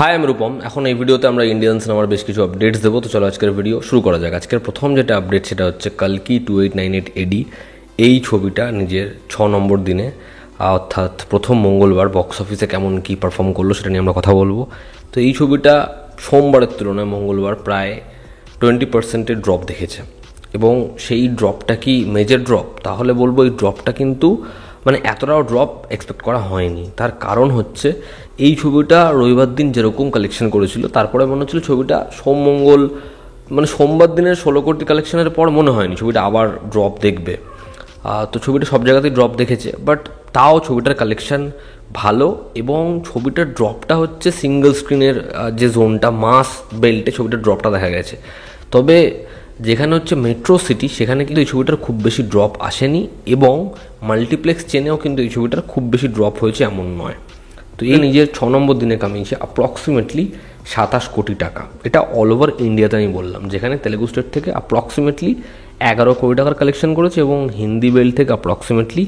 High আমি রূপম। এখন এই ভিডিওতে আমরা ইন্ডিয়ান সিনেমার বেশ কিছু আপডেটস দেবো। তো চলো আজকের ভিডিও শুরু করা যাক। আজকের প্রথম যেটা আপডেট সেটা হচ্ছে কালকি 2898 AD এই ছবিটা নিজের 6 নম্বর দিনে অর্থাৎ প্রথম মঙ্গলবার বক্স অফিসে কেমন কি পারফর্ম করলো সেটা নিয়ে আমরা কথা বলবো। তো এই ছবিটা সোমবারের তুলনায় মঙ্গলবার প্রায় 20% ড্রপ দেখেছে এবং সেই ড্রপটা কি মেজর ড্রপ? তাহলে বলবো এই ড্রপটা কিন্তু মানে এতটাও ড্রপ এক্সপেক্ট করা হয়নি। তার কারণ হচ্ছে এই ছবিটা রবিবার দিন যেরকম কালেকশন করেছিল তারপরে মনে হচ্ছিল ছবিটা সোমবার দিনের 16 কোটি কালেকশনের পর মনে হয়নি ছবিটা আবার ড্রপ দেখবে। তো ছবিটা সব জায়গাতেই ড্রপ দেখেছে, বাট তাও ছবিটার কালেকশন ভালো এবং ছবিটার ড্রপটা হচ্ছে সিঙ্গেল স্ক্রিনের যে জোনটা মাস বেল্টে ছবিটার ড্রপটা দেখা গেছে। তবে যেখানে হচ্ছে মেট্রো সিটি সেখানে কিন্তু এই ছবিটার খুব বেশি ড্রপ আসেনি এবং মাল্টিপ্লেক্স চেনেও কিন্তু এই ছবিটার খুব বেশি ড্রপ হয়েছে এমন নয়। তো এই নিজের 6 নম্বর দিনে কামিয়েছে অ্যাপ্রক্সিমেটলি 27 কোটি টাকা। এটা অল ওভার ইন্ডিয়াতে আমি বললাম, যেখানে তেলেগু স্টেট থেকে অ্যাপ্রক্সিমেটলি 11 কোটি টাকার কালেকশন করেছে এবং হিন্দি বেল্ট থেকে অ্যাপ্রক্সিমেটলি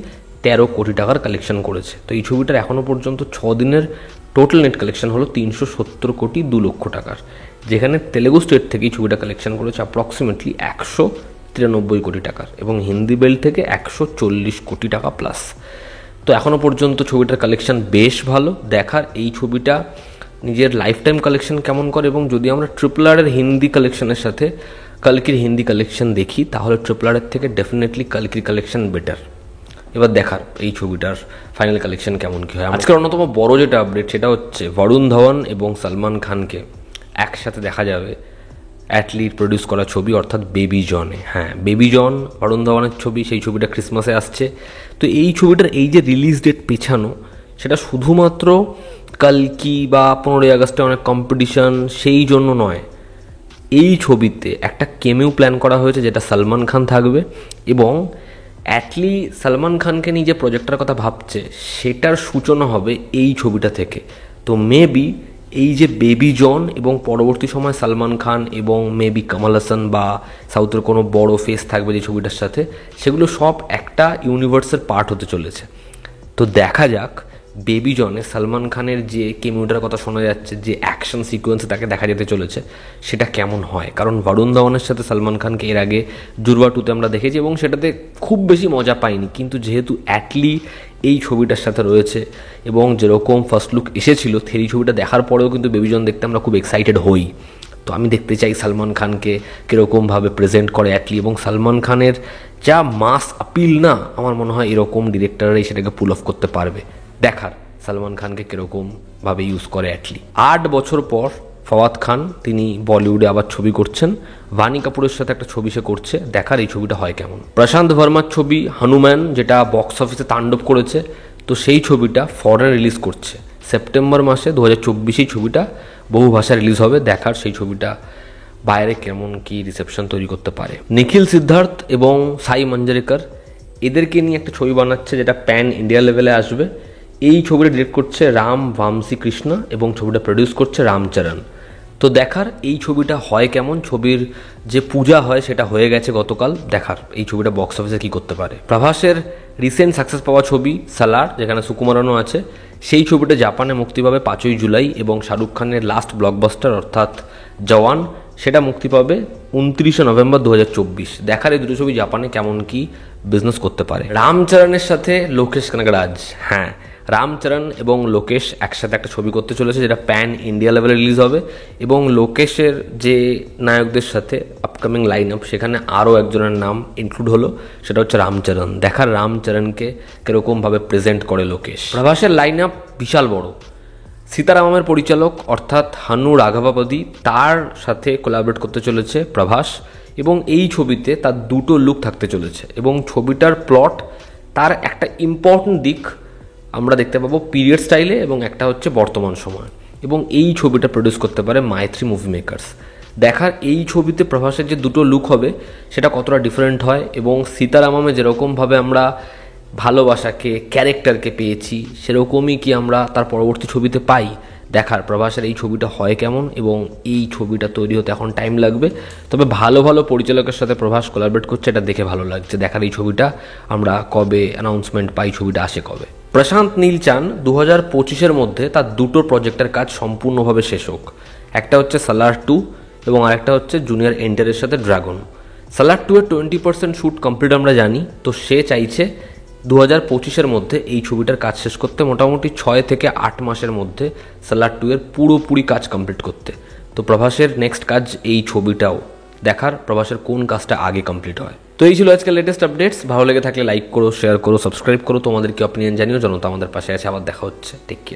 13 কোটি টাকার কালেকশন করেছে। তো এই ছবিটার এখনও পর্যন্ত 6 দিনের টোটাল নেট কালেকশন হলো 370 কোটি 2 লক্ষ টাকার, যেখানে তেলেগু স্টেট থেকে এই ছবিটা কালেকশন করেছে অ্যাপ্রক্সিমেটলি 193 কোটি টাকার এবং হিন্দি বেল্ট থেকে 140 কোটি টাকা প্লাস। তো এখনও পর্যন্ত ছবিটার কালেকশন বেশ ভালো। দেখার এই ছবিটা নিজের লাইফ টাইম কালেকশন কেমন করে এবং যদি আমরা RRR এর হিন্দি কালেকশনের সাথে কালকির হিন্দি কালেকশন দেখি তাহলে RRR এর থেকে ডেফিনেটলি কালকির কালেকশন বেটার। এবার দেখার এই ছবিটার ফাইনাল কালেকশন কেমন কী হয়। আজকের অন্যতম বড় যেটা আপডেট সেটা হচ্ছে বরুণ ধাওয়ান এবং সলমান খানকে একসাথে দেখা যাবে অ্যাটলির প্রডিউস করা ছবি অর্থাৎ বেবি জনে। হ্যাঁ, বেবি জন বরুণ ধাওয়ানের ছবি, সেই ছবিটা ক্রিসমাসে আসছে। তো এই ছবিটার এই যে রিলিজ ডেট পেছানো সেটা শুধুমাত্র কালকি বা 15ই আগস্টে অনেক কম্পিটিশন সেই জন্য নয়। এই ছবিতে একটা কেমিউ প্ল্যান করা হয়েছে যেটা সলমান খান থাকবে এবং অ্যাটলি সলমান খানকে নিয়ে যে প্রজেক্টটার কথা ভাবছে সেটার সূচনা হবে এই ছবিটা থেকে। তো মেবি এই যে বেবি জন এবং পরবর্তী সময় সলমান খান এবং মেবি কমল হাসান বা সাউথের কোনো বড় ফেস থাকবে যে ছবিটার সাথে, সেগুলো সব একটা ইউনিভার্সের পার্ট হতে চলেছে। তো দেখা যাক বেবি জনে সলমান খানের যে কেমিউটার কথা শোনা যাচ্ছে, যে অ্যাকশন সিকোয়েন্সে তাকে দেখা যেতে চলেছে সেটা কেমন হয়। কারণ বরুণ ধাওয়ানের সাথে সলমান খানকে এর আগে জুড়বা 2তে আমরা দেখেছি এবং সেটাতে খুব বেশি মজা পাইনি, কিন্তু যেহেতু অ্যাটলি এই ছবিটার সাথে রয়েছে এবং যেরকম ফার্স্ট লুক এসেছিল থেরি ছবিটা দেখার পরেও কিন্তু বেবি জন দেখতে আমরা খুব এক্সাইটেড হই। তো আমি দেখতে চাই সলমান খানকে কীরকমভাবে প্রেজেন্ট করে অ্যাটলি এবং সলমান খানের যা মাস আপিল না, আমার মনে হয় এরকম ডিরেক্টররাই সেটাকে পুল অফ করতে পারবে। দেখার সলমান খানকে কীরকমভাবে ইউজ করে অ্যাটলি। 8 বছর পর ফওয়াদ খান তিনি বলিউডে আবার ছবি করছেন, ভানি কাপুরের সাথে একটা ছবি সে করছে। দেখার এই ছবিটা হয় কেমন। প্রশান্ত ভার্মার ছবি হনুমান যেটা বক্স অফিসে তাণ্ডব করেছে, তো সেই ছবিটা ফরেন রিলিজ করছে সেপ্টেম্বর মাসে 2024। ছবিটা বহু ভাষায় রিলিজ হবে। দেখার সেই ছবিটা বাইরে কেমন কি রিসেপশন তৈরি করতে পারে। নিখিল সিদ্ধার্থ এবং সাই মঞ্জারেকর এদেরকে নিয়ে একটা ছবি বানাচ্ছে যেটা প্যান ইন্ডিয়া লেভেলে আসবে। এই ছবিটা ডিরেক্ট করছে রাম ভামসি কৃষ্ণ এবং ছবিটা প্রডিউস করছে রামচরণ। তো দেখার এই ছবিটা হয় কেমন। ছবির যে পূজা হয় সেটা হয়ে গেছে গতকাল। দেখার এই ছবিটা বক্স অফিসে কী করতে পারে। প্রভাসের রিসেন্ট সাকসেস পাওয়া ছবি সালার, যেখানে সুকুমারানও আছে, সেই ছবিটা জাপানে মুক্তি পাবে 5ই জুলাই এবং শাহরুখ খানের লাস্ট ব্লকবাস্টার অর্থাৎ জওয়ান সেটা মুক্তি পাবে 29শে নভেম্বর 2024। দেখার এই দুটো ছবি জাপানে কেমন কি বিজনেস করতে পারে। রামচরণের সাথে লোকেশ কানাগরাজ, হ্যাঁ রামচরণ এবং লোকেশ একসাথে একটা ছবি করতে চলেছে যেটা প্যান ইন্ডিয়া লেভেলে রিলিজ হবে এবং লোকেশের যে নায়কদের সাথে আপকামিং লাইন আপ সেখানে আরও একজনের নাম ইনক্লুড হলো, সেটা হচ্ছে রামচরণ। দেখার রামচরণকে কীরকমভাবে প্রেজেন্ট করে লোকেশ। প্রভাসের লাইন আপ বিশাল বড়। সীতারামের পরিচালক অর্থাৎ হানু রাঘাভাপতি তার সাথে কোলাবরেট করতে চলেছে প্রভাস এবং এই ছবিতে তার দুটো লুক থাকতে চলেছে এবং ছবিটার প্লট তার একটা ইম্পর্টেন্ট দিক আমরা দেখতে পাবো পিরিয়ড স্টাইলে এবং একটা হচ্ছে বর্তমান সময় এবং এই ছবিটা প্রডিউস করতে পারে মাইথ্রি মুভি মেকার্স। দেখার এই ছবিতে প্রভাসের যে দুটো লুক হবে সেটা কতটা ডিফারেন্ট হয় এবং সীতারামে যেরকমভাবে আমরা ভালোবাসাকে ক্যারেক্টারকে পেয়েছি সেরকমই কি আমরা তার পরবর্তী ছবিতে পাই। দেখার প্রভাসের এই ছবিটা হয় কেমন এবং এই ছবিটা তৈরি হতে এখন টাইম লাগবে। তবে ভালো ভালো পরিচালকের সাথে প্রভাস কোলাবরেট করছে, এটা দেখে ভালো লাগছে। দেখার এই ছবিটা আমরা কবে অ্যানাউন্সমেন্ট পাই, ছবিটা আসে কবে। প্রশান্ত নীল চান 2025-এর মধ্যে তার দুটো প্রজেক্টের কাজ সম্পূর্ণভাবে শেষ হোক। একটা হচ্ছে সালার 2 এবং আরেকটা হচ্ছে জুনিয়র এন্টারের সাথে ড্রাগন। সালার 2 এর 20% শ্যুট কমপ্লিট আমরা জানি, তো সে চাইছে 2025-এর মধ্যে এই ছবিটার কাজ শেষ করতে, মোটামুটি 6 থেকে 8 মাসের মধ্যে সালার 2 এর পুরোপুরি কাজ কমপ্লিট করতে। তো প্রভাসের নেক্সট কাজ এই ছবিটাও দেখার, প্রভাসের কোন কাজটা আগে কমপ্লিট হয়। তো এই ছিল আজকের লেটেস্ট আপডেটস। ভালো লেগে থাকলে লাইক করো, শেয়ার করো, সাবস্ক্রাইব করো, তোমাদের কি অপিনিয়ন জানিও। জনতা আমাদের পাশে আছে। আবার দেখা হচ্ছে। Take care.